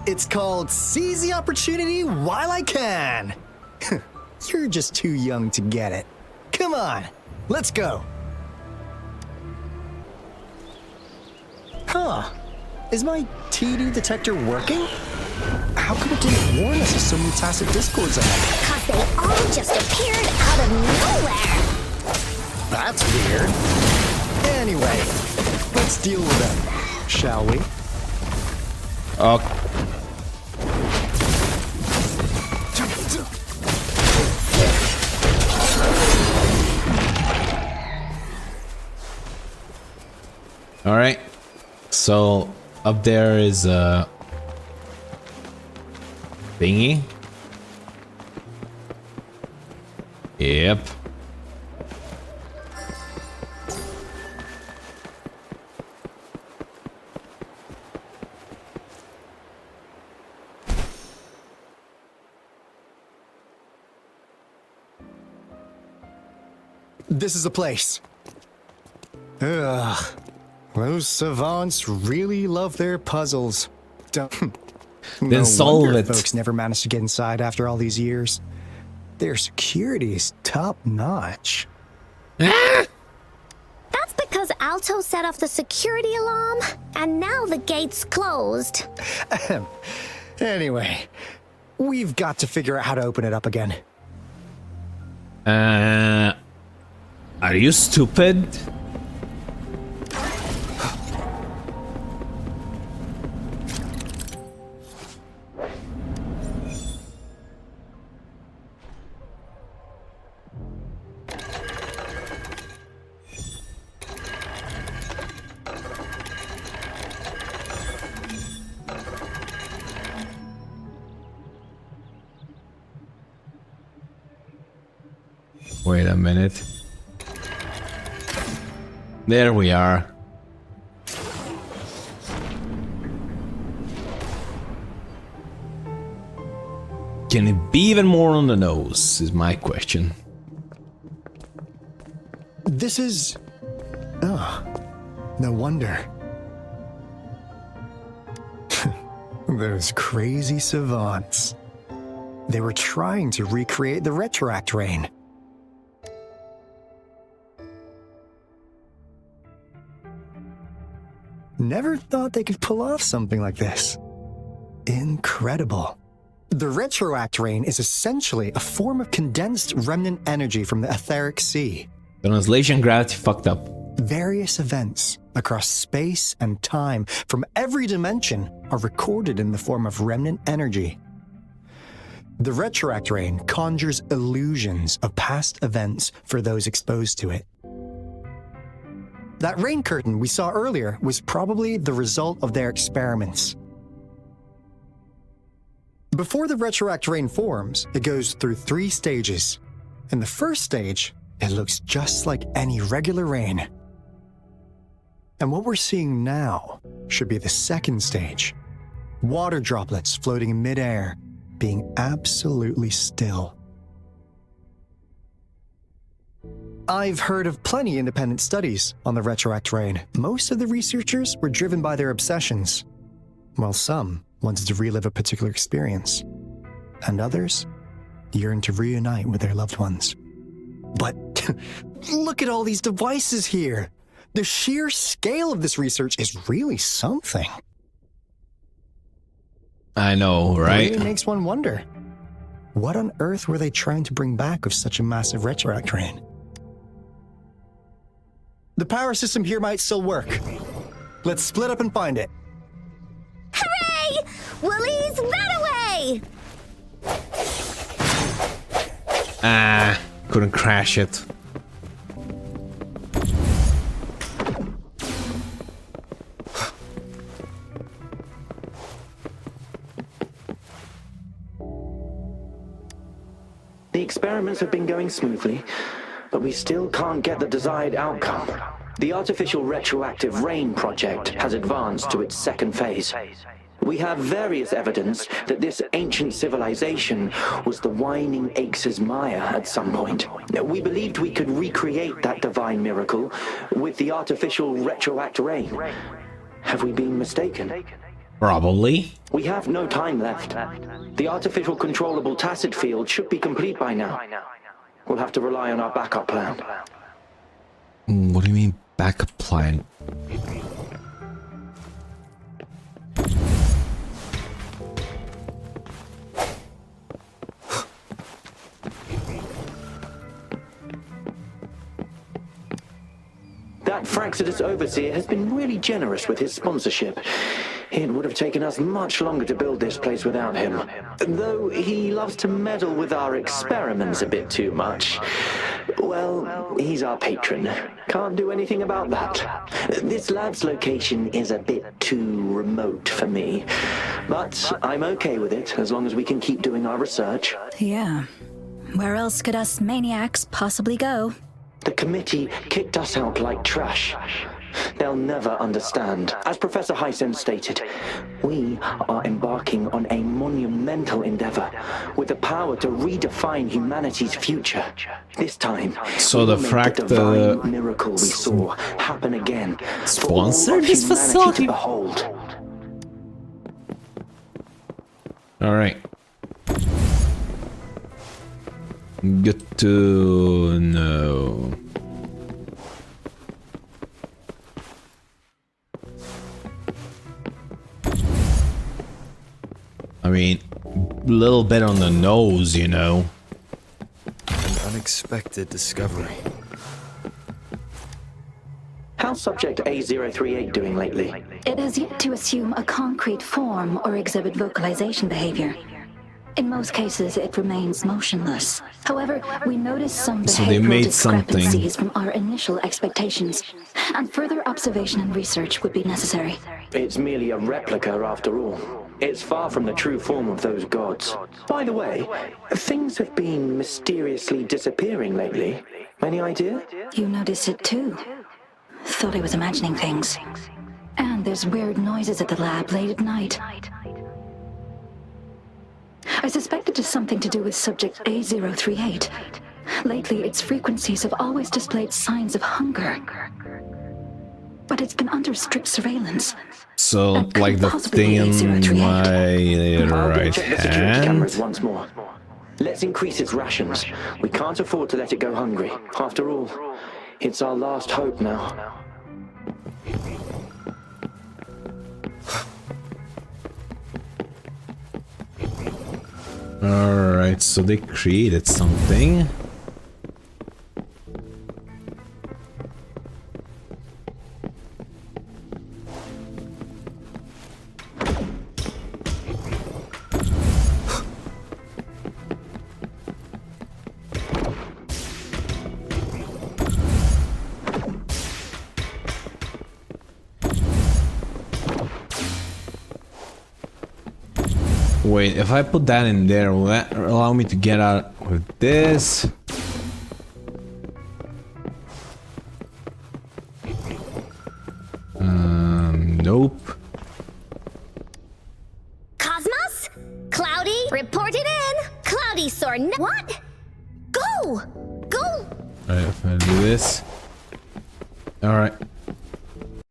It's called Seize the Opportunity While I Can. You're just too young to get it. Come on, let's go. Huh. Is my TD detector working? How come it didn't warn us of so many tacit discords ahead? Cause they all just appeared out of nowhere. That's weird. Anyway, let's deal with them, shall we? Okay. All right. So up there is a thingy. Yep. This is the place. Ugh. Those savants really love their puzzles. Then solve wonder it. Folks never managed to get inside after all these years. Their security is top notch. That's because Alto set off the security alarm, and now the gate's closed. Anyway, we've got to figure out how to open it up again. Are you stupid? Wait a minute. There we are. Can it be even more on the nose, is my question. This is... Oh, no wonder. Those crazy savants. They were trying to recreate the retroact rain. Never thought they could pull off something like this. Incredible. The retroact rain is essentially a form of condensed remnant energy from the etheric sea. Translation gravity fucked up. Various events across space and time from every dimension are recorded in the form of remnant energy. The retroact rain conjures illusions of past events for those exposed to it. That rain curtain we saw earlier was probably the result of their experiments. Before the retroact rain forms, it goes through 3 stages. In the first stage, it looks just like any regular rain. And what we're seeing now should be the second stage. Water droplets floating in midair, being absolutely still. I've heard of plenty independent studies on the retroact rain. Most of the researchers were driven by their obsessions, while some wanted to relive a particular experience, and others yearned to reunite with their loved ones. But look at all these devices here. The sheer scale of this research is really something. I know, right? It really makes one wonder, what on earth were they trying to bring back with such a massive retroact rain? The power system here might still work. Let's split up and find it. Hooray! Willie's that away! Couldn't crash it. The experiments have been going smoothly, but we still can't get the desired outcome. The artificial retroactive rain project has advanced to its second phase. We have various evidence that this ancient civilization was the Whining Axes Maya at some point. We believed we could recreate that divine miracle with the artificial retroact rain. Have we been mistaken? Probably. We have no time left. The artificial controllable tacit field should be complete by now. We'll have to rely on our backup plan. What do you mean backup plan? That Fraxidus overseer has been really generous with his sponsorship. It would have taken us much longer to build this place without him. Though he loves to meddle with our experiments a bit too much. Well, he's our patron. Can't do anything about that. This lab's location is a bit too remote for me. But I'm okay with it as long as we can keep doing our research. Yeah. Where else could us maniacs possibly go? The committee kicked us out like trash. They'll never understand. As Professor Hysen stated, we are embarking on a monumental endeavor with the power to redefine humanity's future. This time, So we the will make Fract divine miracle we saw happen again for all sponsor of this humanity facility? to behold. All right. Good to know. I mean, a little bit on the nose, you know. An unexpected discovery. How's subject A038 doing lately? It has yet to assume a concrete form or exhibit vocalization behavior. In most cases, it remains motionless. However, we noticed some So they behavioral made something. discrepancies from our initial expectations, and further observation and research would be necessary. It's merely a replica after all. It's far from the true form of those gods. By the way, things have been mysteriously disappearing lately. Any idea? You noticed it too. Thought I was imagining things. And there's weird noises at the lab late at night. I suspect it is something to do with subject A038. Lately, its frequencies have always displayed signs of hunger. But it's been under strict surveillance. So, That could like the possibly thing be in 038. I'll my go right check the security cameras hand. once more. Let's increase its rations. We can't afford to let it go hungry. After all, it's our last hope now. Alright, so they created something. Wait, if I put that in there, will that allow me to get out with this? Nope. Cosmos? Cloudy, report it in. Cloudy saw what? Go! Go! Alright, if I do this. Alright.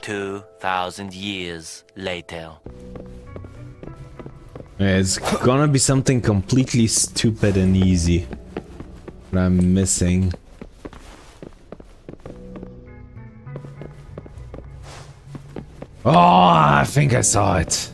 2,000 years later. It's gonna be something completely stupid and easy that I'm missing. Oh, I think I saw it.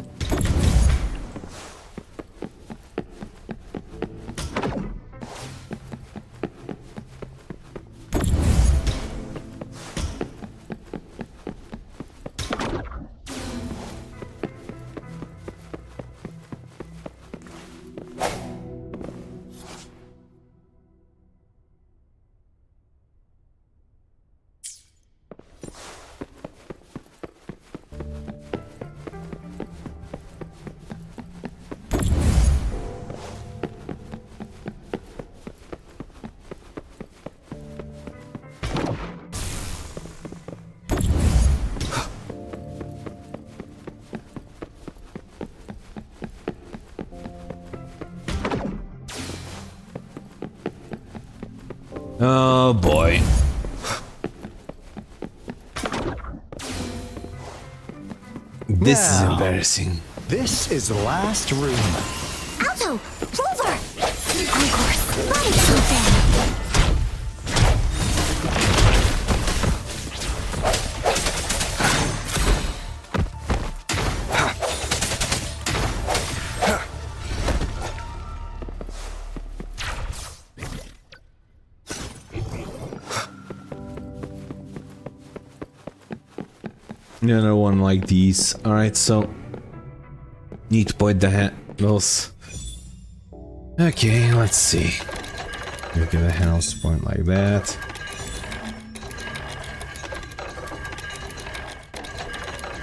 Oh boy. This is Now. embarrassing. This is the last room. Alto! Rover! Encore spotted something! Another one like these. Alright, so need to point the handles. Okay, let's see. Look at the handles, point like that.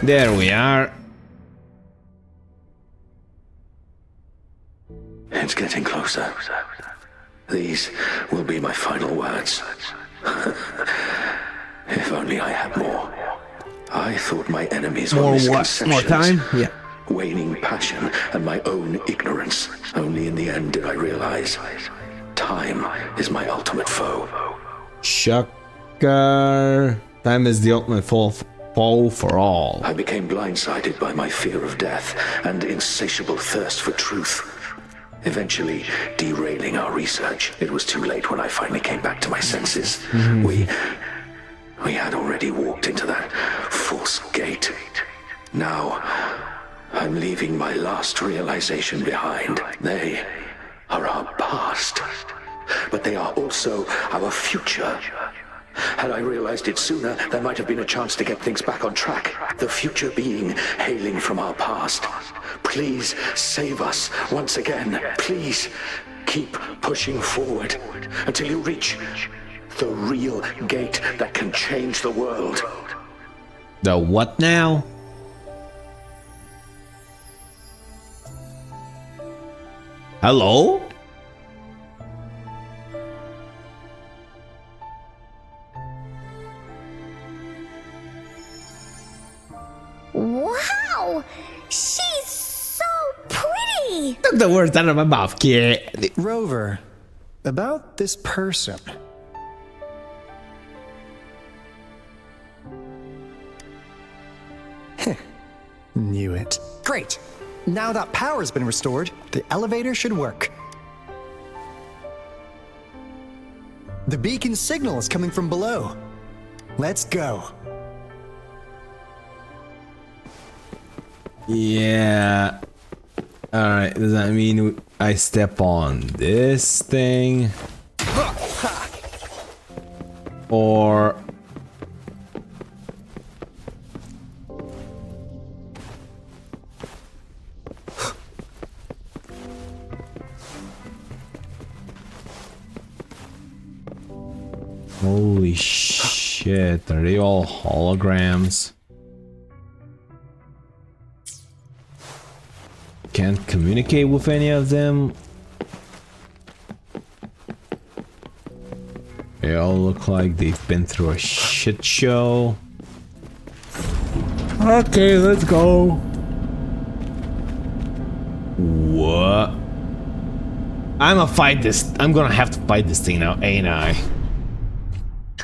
There we are. It's getting closer. These will be my final words. If only I had more. I thought my enemies were misconceptions. More time? Yeah. Waning passion and my own ignorance. Only in the end did I realize time is my ultimate foe. Shocker. Time is the ultimate foe for all. I became blindsided by my fear of death and insatiable thirst for truth, eventually derailing our research. It was too late when I finally came back to my senses. We had already walked into that false gate. Now, I'm leaving my last realization behind. They are our past, but they are also our future. Had I realized it sooner, there might have been a chance to get things back on track. The future being hailing from our past. Please save us once again. Please keep pushing forward until you reach the real gate that can change the world. The what now? Hello? Wow! She's so pretty! Took the words out of my mouth, kid. Rover, about this person. Knew it. Great! Now that power's been restored, the elevator should work. The beacon signal is coming from below. Let's go. Yeah. Alright, does that mean I step on this thing? Or... Holy shit, are they all holograms? Can't communicate with any of them. They all look like they've been through a shit show. Okay, let's go. What? I'm gonna have to fight this thing now, ain't I?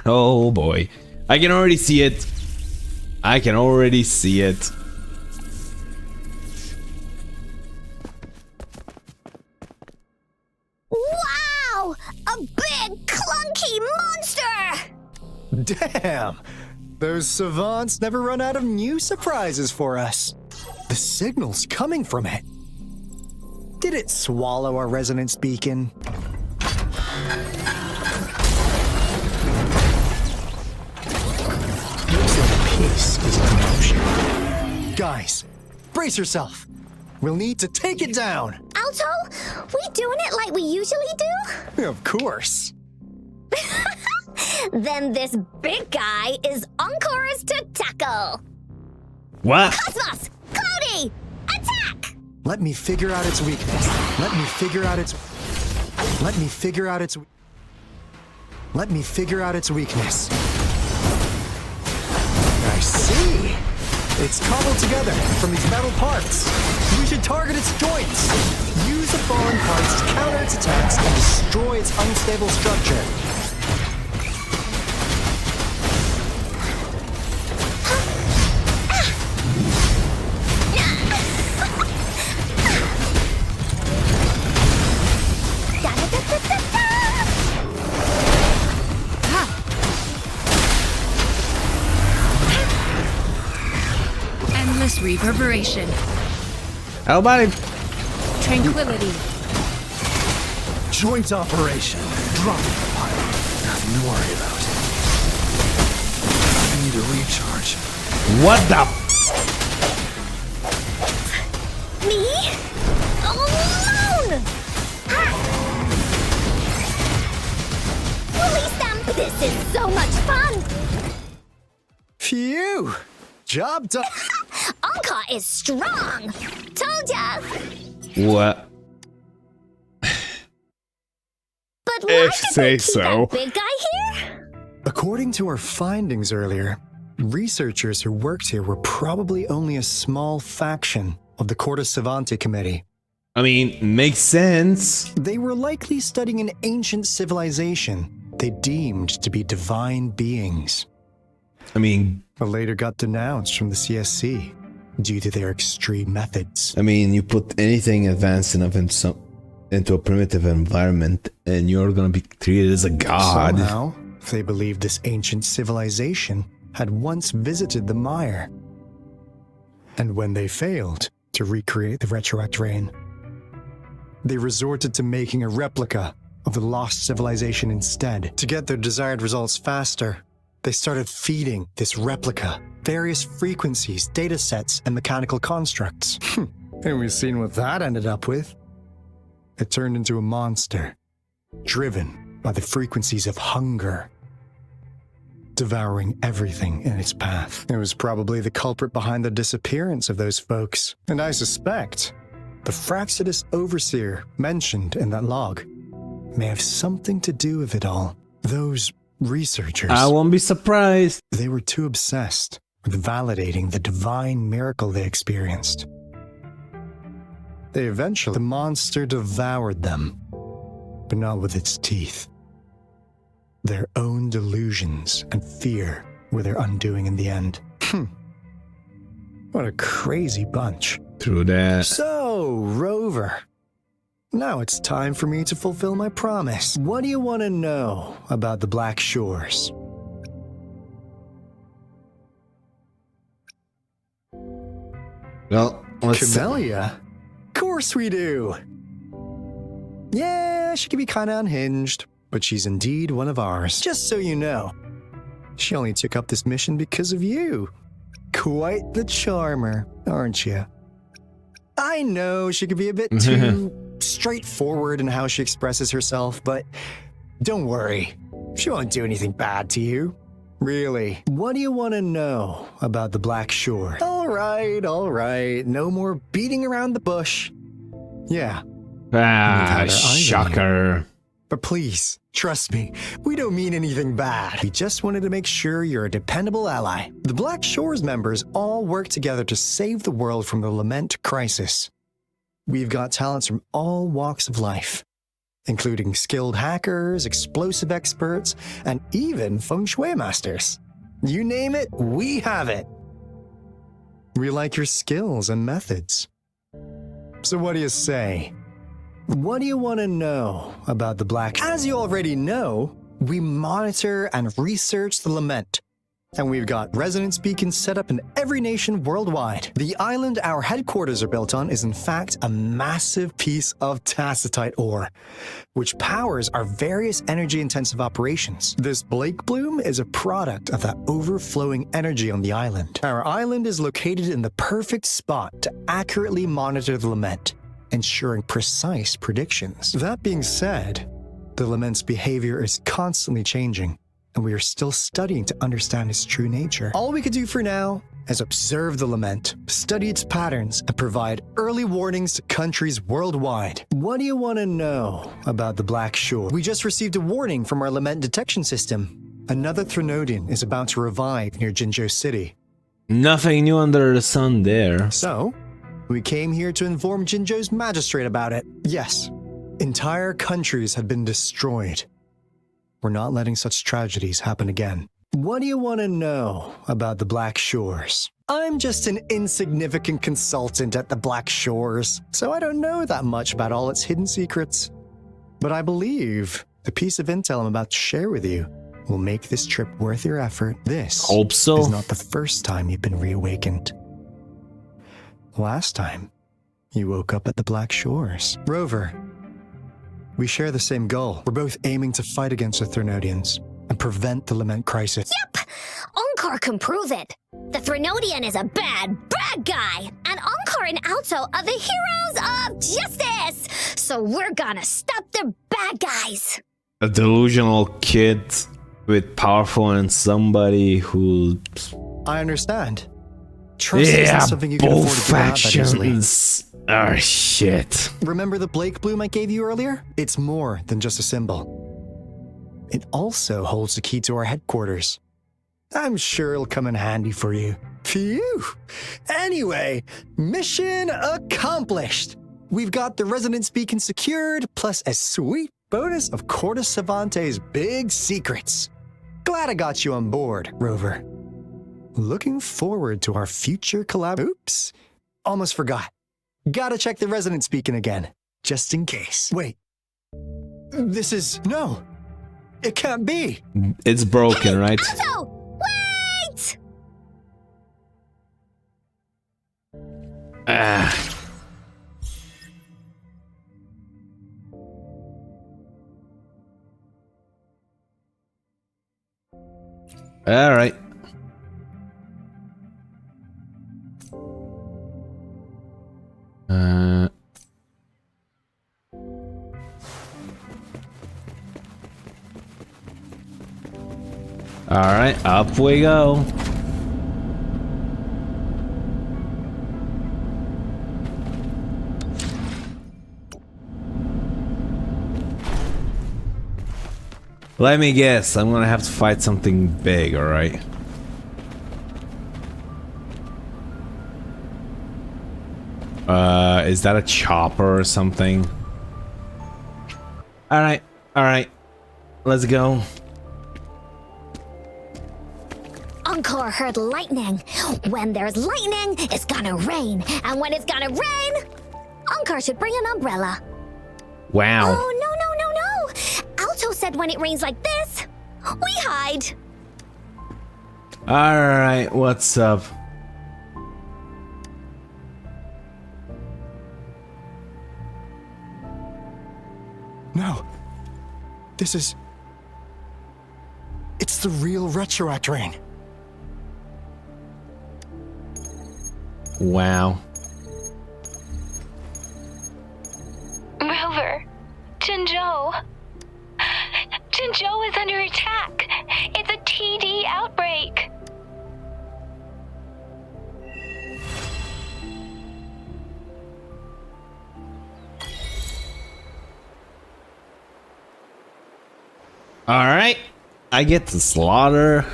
Oh boy. I can already see it. I can already see it. Wow! A big, clunky monster! Damn! Those savants never run out of new surprises for us. The signal's coming from it. Did it swallow our resonance beacon? Looks like a piece is in motion. Guys, brace yourself. We'll need to take it down. Alto, we doing it like we usually do? Of course. Then this big guy is Encore's to tackle. What? Cosmos! Cloudy! Attack! Let me figure out its weakness. Let me figure out its weakness. I see. It's cobbled together from these metal parts. We should target its joints. Use the fallen parts to counter its attacks and destroy its unstable structure. Reverberation. How about it? Tranquility. Joint operation. Drop the pilot. Nothing to worry about. I need a recharge. What the? Me? Alone! Release them! This is so much fun! Phew! Job done. Anka is strong! Told ya! What? But why If did say they keep so. that big guy here? According to our findings earlier, researchers who worked here were probably only a small faction of the Corte Savante Committee. I mean, makes sense. They were likely studying an ancient civilization they deemed to be divine beings, I mean, but later got denounced from the CSC due to their extreme methods. you put anything advanced enough into a primitive environment, and you're gonna be treated as a god. Somehow, they believed this ancient civilization had once visited the mire. And when they failed to recreate the retroact rain, they resorted to making a replica of the lost civilization instead. To get their desired results faster, they started feeding this replica various frequencies, data sets, and mechanical constructs. And we've seen what that ended up with. It turned into a monster, driven by the frequencies of hunger, devouring everything in its path. It was probably the culprit behind the disappearance of those folks, and I suspect the Fraxidus Overseer mentioned in that log may have something to do with it all. Those researchers, I won't be surprised. they were too obsessed with validating the divine miracle they experienced. The monster devoured them, but not with its teeth. Their own delusions and fear were their undoing in the end. What a crazy bunch. True that. So, Rover, now it's time for me to fulfill my promise. What do you want to know about the Black Shores? Well, let's Camellia? Of course we do. Yeah, she can be kind of unhinged, but she's indeed one of ours. Just so you know, she only took up this mission because of you. Quite the charmer, aren't you? I know she can be a bit too straightforward in how she expresses herself, but don't worry. She won't do anything bad to you. Really. What do you want to know about the Black Shore? All right. No more beating around the bush. Yeah. Shocker. But please, trust me, we don't mean anything bad. We just wanted to make sure you're a dependable ally. The Black Shores members all work together to save the world from the Lament crisis. We've got talents from all walks of life, including skilled hackers, explosive experts, and even feng shui masters. You name it, we have it. We like your skills and methods. So what do you say? What do you want to know about the Black? As you already know, we monitor and research the Lament, and we've got resonance beacons set up in every nation worldwide. The island our headquarters are built on is in fact a massive piece of tacitite ore, which powers our various energy-intensive operations. This Blake Bloom is a product of that overflowing energy on the island. Our island is located in the perfect spot to accurately monitor the Lament, ensuring precise predictions. That being said, the Lament's behavior is constantly changing, and we are still studying to understand its true nature. All we could do for now is observe the Lament, study its patterns, and provide early warnings to countries worldwide. What do you want to know about the Black Shore? We just received a warning from our Lament detection system. Another Threnodian is about to revive near Jinzhou City. Nothing new under the sun there. So, we came here to inform Jinzhou's magistrate about it. Yes, entire countries have been destroyed. We're not letting such tragedies happen again. What do you want to know about the Black Shores? I'm just an insignificant consultant at the Black Shores, so I don't know that much about all its hidden secrets. But I believe the piece of intel I'm about to share with you will make this trip worth your effort. This Hope so. is not the first time you've been reawakened. Last time, you woke up at the Black Shores. Rover, we share the same goal. We're both aiming to fight against the Threnodians and prevent the Lament crisis. Yep! Encore can prove it. The Threnodian is a bad, bad guy, and Encore and Alto are the heroes of justice! So we're gonna stop the bad guys! A delusional kid with powerful and somebody who... I understand. Trust isn't something you can afford to give out that easily. Oh, shit. Remember the Blake bloom I gave you earlier? It's more than just a symbol. It also holds the key to our headquarters. I'm sure it'll come in handy for you. Phew! Anyway, mission accomplished! We've got the resonance beacon secured, plus a sweet bonus of Cortus Savante's big secrets. Glad I got you on board, Rover. Looking forward to our future collab. Oops, almost forgot. Gotta check the resonance beacon again, just in case. Wait, this is... No, it can't be. It's broken, right? Alto! Wait! All right. All right, up we go. Let me guess, I'm gonna have to fight something big, all right? Is that a chopper or something? All right, let's go. Encore heard lightning. When there's lightning, it's gonna rain. And when it's gonna rain, Encore should bring an umbrella. Wow. Oh, no. Alto said when it rains like this, we hide. All right, what's up? No. This is... It's the real Retroact Rain. Wow. Rover, Jinzhou. Jinzhou is under attack. It's a TD outbreak. All right, I get to slaughter.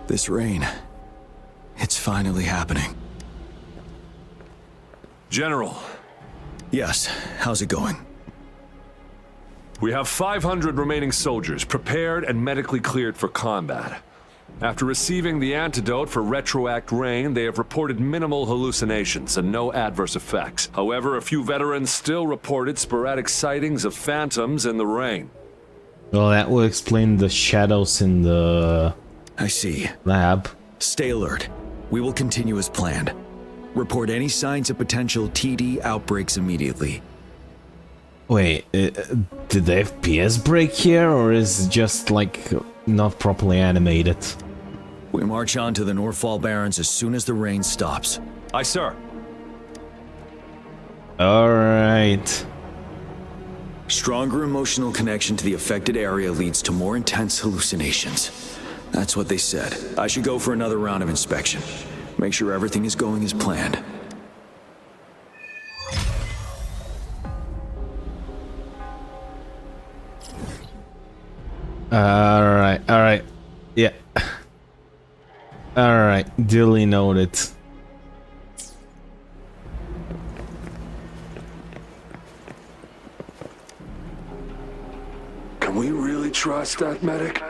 This rain, it's finally happening. General. Yes, how's it going? We have 500 remaining soldiers prepared and medically cleared for combat. After receiving the antidote for Retroact Rain, they have reported minimal hallucinations and no adverse effects. However, a few veterans still reported sporadic sightings of phantoms in the rain. Well, that will explain the shadows in the... I see. Lab. Stay alert. We will continue as planned. Report any signs of potential TD outbreaks immediately. Wait, did the FPS break here, or is it just, like, not properly animated? We march on to the Northfall Barrens as soon as the rain stops. Aye, sir. Alright. Stronger emotional connection to the affected area leads to more intense hallucinations. That's what they said. I should go for another round of inspection. Make sure everything is going as planned. Alright. Yeah. Alright, duly noted. Can we really trust that medic?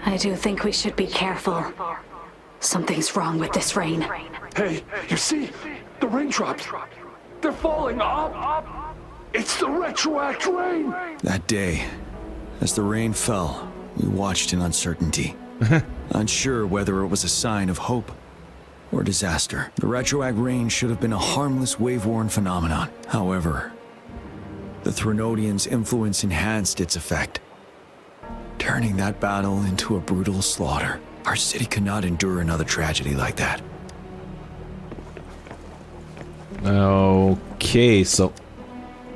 I do think we should be careful. Something's wrong with this rain. Hey, you see? The raindrops. They're falling up. It's the Retroact Rain. That day, as the rain fell, we watched in uncertainty. Unsure whether it was a sign of hope or disaster. The retroact rain should have been a harmless wave-worn phenomenon. However, the Threnodians' influence enhanced its effect, turning that battle into a brutal slaughter. Our city could not endure another tragedy like that. Okay, so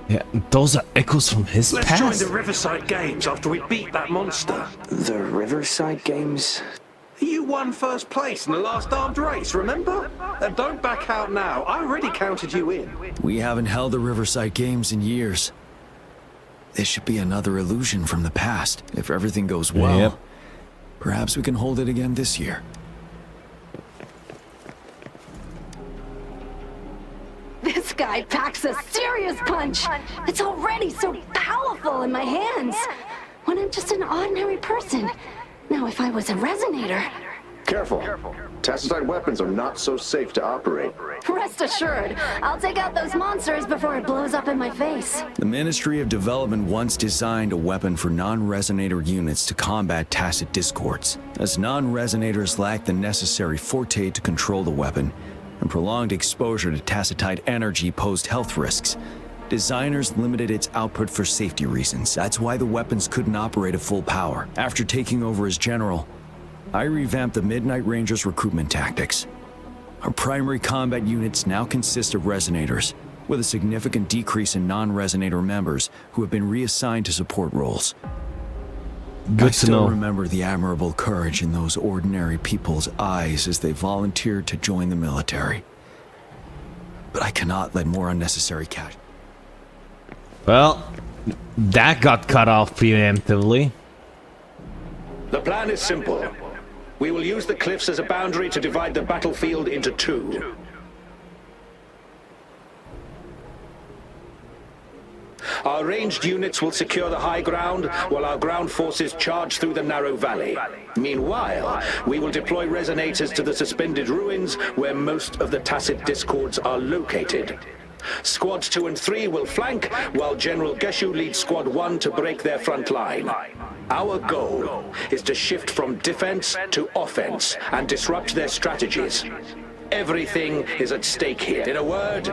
yeah, those are echoes from his Let's past. join the Riverside Games after we beat that monster. The Riverside Games? You won first place in the last armed race, remember? Don't back out now. I already counted you in. We haven't held the Riverside Games in years. This should be another illusion from the past. If everything goes well, Yep. perhaps we can hold it again this year. This guy packs a serious punch. It's already so powerful in my hands. When I'm just an ordinary person. Now, if I was a resonator... Careful. Tacitite weapons are not so safe to operate. Rest assured, I'll take out those monsters before it blows up in my face. The Ministry of Development once designed a weapon for non-resonator units to combat tacit discords. As non-resonators lack the necessary forte to control the weapon, and prolonged exposure to tacitite energy posed health risks, designers limited its output for safety reasons. That's why the weapons couldn't operate at full power. After taking over as general, I revamped the Midnight Rangers' recruitment tactics. Our primary combat units now consist of resonators, with a significant decrease in non-resonator members who have been reassigned to support roles. Good I to still know. remember the admirable courage in those ordinary people's eyes as they volunteered to join the military. But I cannot let more unnecessary casualties. Well, that got cut off preemptively. The plan is simple. We will use the cliffs as a boundary to divide the battlefield into two. Our ranged units will secure the high ground, while our ground forces charge through the narrow valley. Meanwhile, we will deploy resonators to the suspended ruins, where most of the tacit discords are located. Squads 2 and 3 will flank, while General Geshu leads Squad 1 to break their front line. Our goal is to shift from defense to offense and disrupt their strategies. Everything is at stake here. In a word,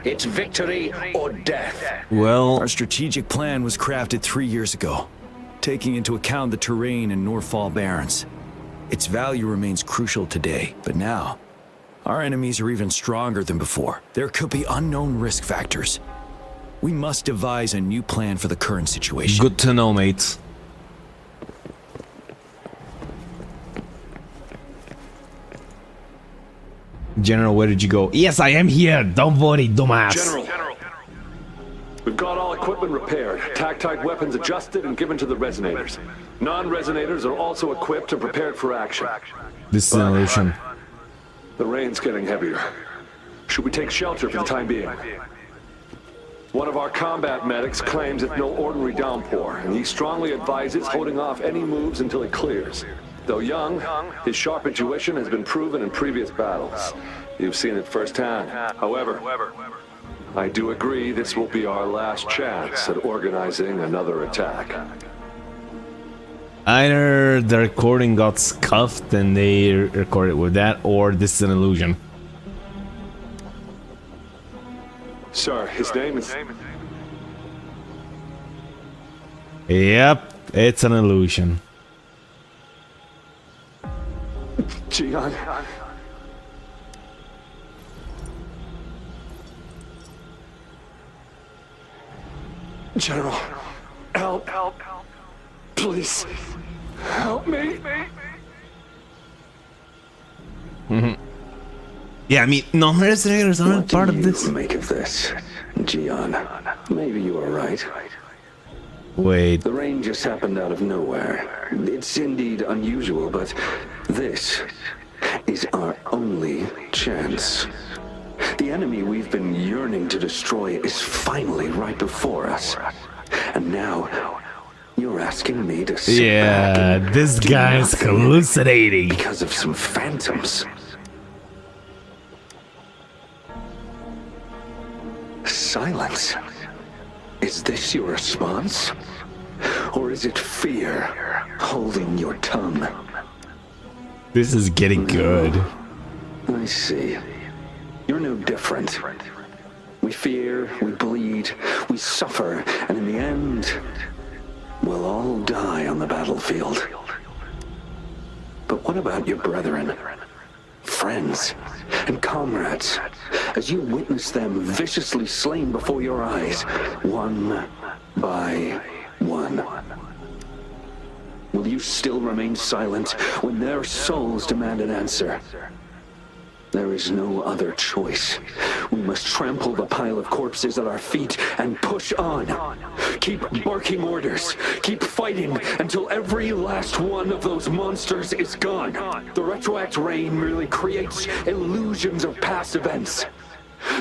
it's victory or death. Well, Our strategic plan was crafted 3 years ago, taking into account the terrain in Northfall Barrens. Its value remains crucial today, but now, our enemies are even stronger than before. There could be unknown risk factors. We must devise a new plan for the current situation. good to know, mates. General, where did you go? Yes, I am here. Don't worry, dumbass. General, we've got all equipment repaired, tactite weapons adjusted and given to the resonators. Non-resonators are also equipped and prepared for action. This is an illusion. The rain's getting heavier. Should we take shelter for the time being? One of our combat medics claims it's no ordinary downpour, and he strongly advises holding off any moves until it clears. Though young, his sharp intuition has been proven in previous battles. You've seen it firsthand. However, I do agree this will be our last chance at organizing another attack. Either the recording got scuffed and they recorded with that, or this is an illusion. Sir, his name is... Yep, it's an illusion. Gian. General, help. Please, help me. Yeah, I mean, non-resonators aren't part of this. Make of this, Gian. Maybe you are right. Wait, The rain just happened out of nowhere. It's indeed unusual, but this is our only chance. The enemy we've been yearning to destroy is finally right before us. And now, you're asking me to sit back yeah, and this do guy's nothing hallucinating. because of some phantoms. Silence. Is this your response? Or is it fear holding your tongue? This is getting good. I see. You're no different. We fear, we bleed, we suffer, and in the end, we'll all die on the battlefield. But what about your brethren, friends, and comrades, as you witness them viciously slain before your eyes, one by one? Will you still remain silent when their souls demand an answer? There is no other choice. We must trample the pile of corpses at our feet and push on. Keep barking orders. Keep fighting until every last one of those monsters is gone. The retroact rain merely creates illusions of past events.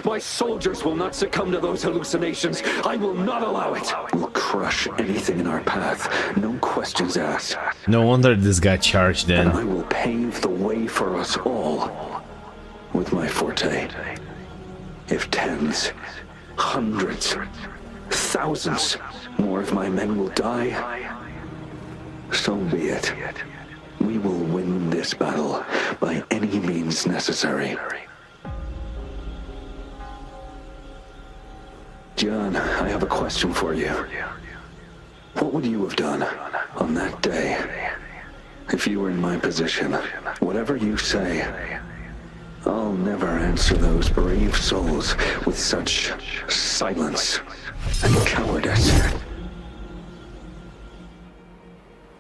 My soldiers will not succumb to those hallucinations. I will not allow it. We'll crush anything in our path. No questions asked. No wonder this got charged then. And I will pave the way for us all with my forte. If tens, hundreds, thousands more of my men will die, so be it. We will win this battle by any means necessary. John, I have a question for you. What would you have done on that day if you were in my position? Whatever you say, I'll never answer those brave souls with such silence and cowardice.